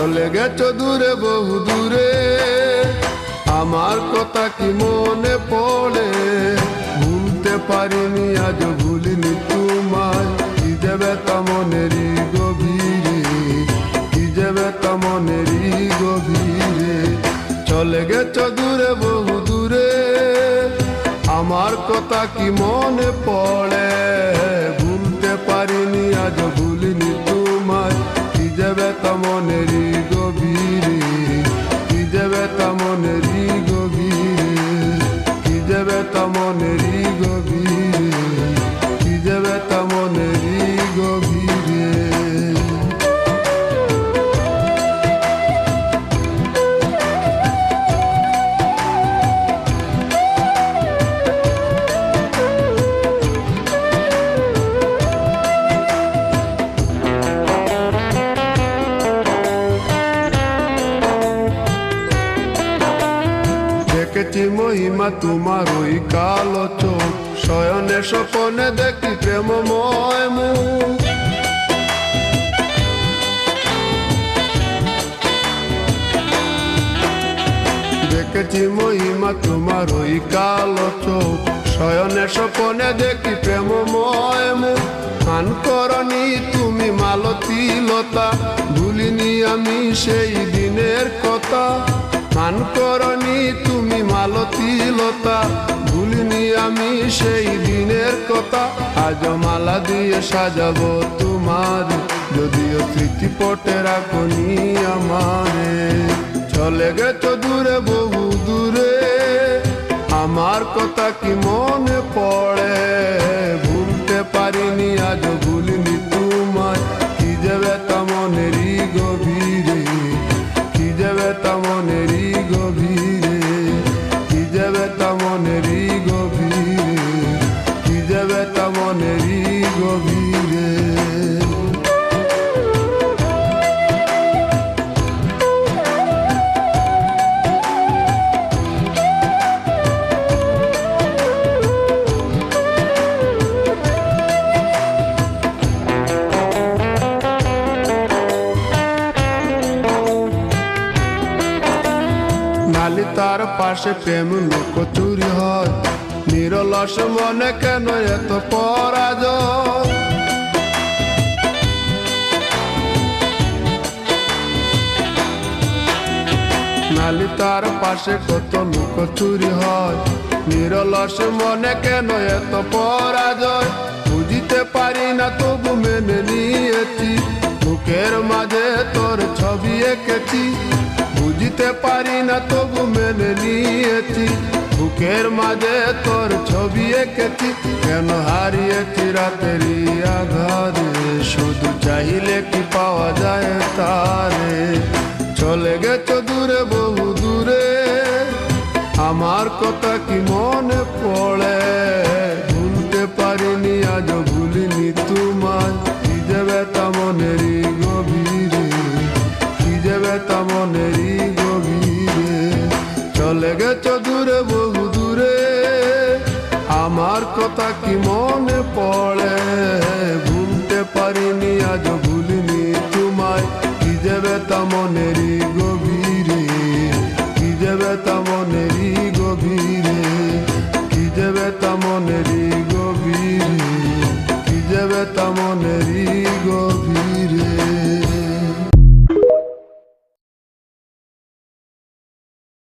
চলে গেছো দূরে বহু দূরে, আমার কথা কি মনে পড়ে? ভুলতে পারিনি আজ ভুলিনি তোমায়, কি যে ব্যথা মনেরই গভীরে, কি যে ব্যথা মনেরই গভীরে। চলে গেছো দূরে বহু দূরে, আমার কথা কি মনে পড়ে? ভুলতে পারিনি আজ ভুলিনি তোমায়, কি যে ব্যথা মনেরই গভীরে, কি যে ব্যথা মনেরই গভীরে, কি যে ব্যথা মনেরই গভীরে, কি যে ব্যথা মনেরই গভীরে। দেখেছি মহিমা তোমার ওই কালো চোখ, শয়নে স্বপনে দেখি প্রেমময় মুখ। দেখেছি মহিমা তোমার ওই কালো চোখ, শয়নে স্বপনে দেখি প্রেমময় মুখ। গান করনি তুমি মালতী লতা, ভুলিনি আমি সেই দিনের কথা। গান করনি তুমি মালতী লতা, ভুলিনি আমি সেই দিনের কথা। আজ মালা দিয়ে সাজাবো তোমার, যদিও স্মৃতিপটে রাখনি আমারে। চলে গেছো দূরে বহু দূরে, আমার কথা কি মনে পড়ে? ভুলতে পারিনি আজ ভুলিনি তোমায়, কি যে ব্যথা মনেরই গভীরে, কি যে ব্যথা মনেরই গভীরে, কি যে ব্যথা মনেরই গভীরে, কি যে ব্যথা মনেরই গভীরে। নালি তার পাশে প্রেম লুকোচুরি হয়, নিরলস মনে কেন এত পরাজয়? নালি তার পাশে কত লুকোচুরি হয়, নিরলস মনে কেন এত পরাজয়? বুঝিতে পারি না তবু মেনে নিয়েছি, বুকের মাঝে তোর ছবি এঁকেছি। বুঝিতে পারি না তবু মেনে নিয়েছি, বুকের মাঝে তোর ছবি এঁকেছি। কেন হারিয়েছি রাতেরই আধারে, শুধু চাইলে কি পাওয়া যায় তারে? চলে গেছো দূরে বহু দূরে, আমার কথা কি মনে পড়ে? ভুলতে পারিনি আজ ভুলিনি তোমায়, কি যে ব্যথা মনেরই গভীরে, কি যে ব্যথা মনেরই গভীরে। চলে গেছো দূরে বহু দূরে, আমার কথা কি মনে পড়ে? ভুলতে পারিনি আজ ভুলিনি তোমায়, কি যে ব্যথা মনেরই গভীরে, কি যে ব্যথা মনেরই গভীরে, কি যে ব্যথা মনেরই গভীরে, কি যে ব্যথা মনেরই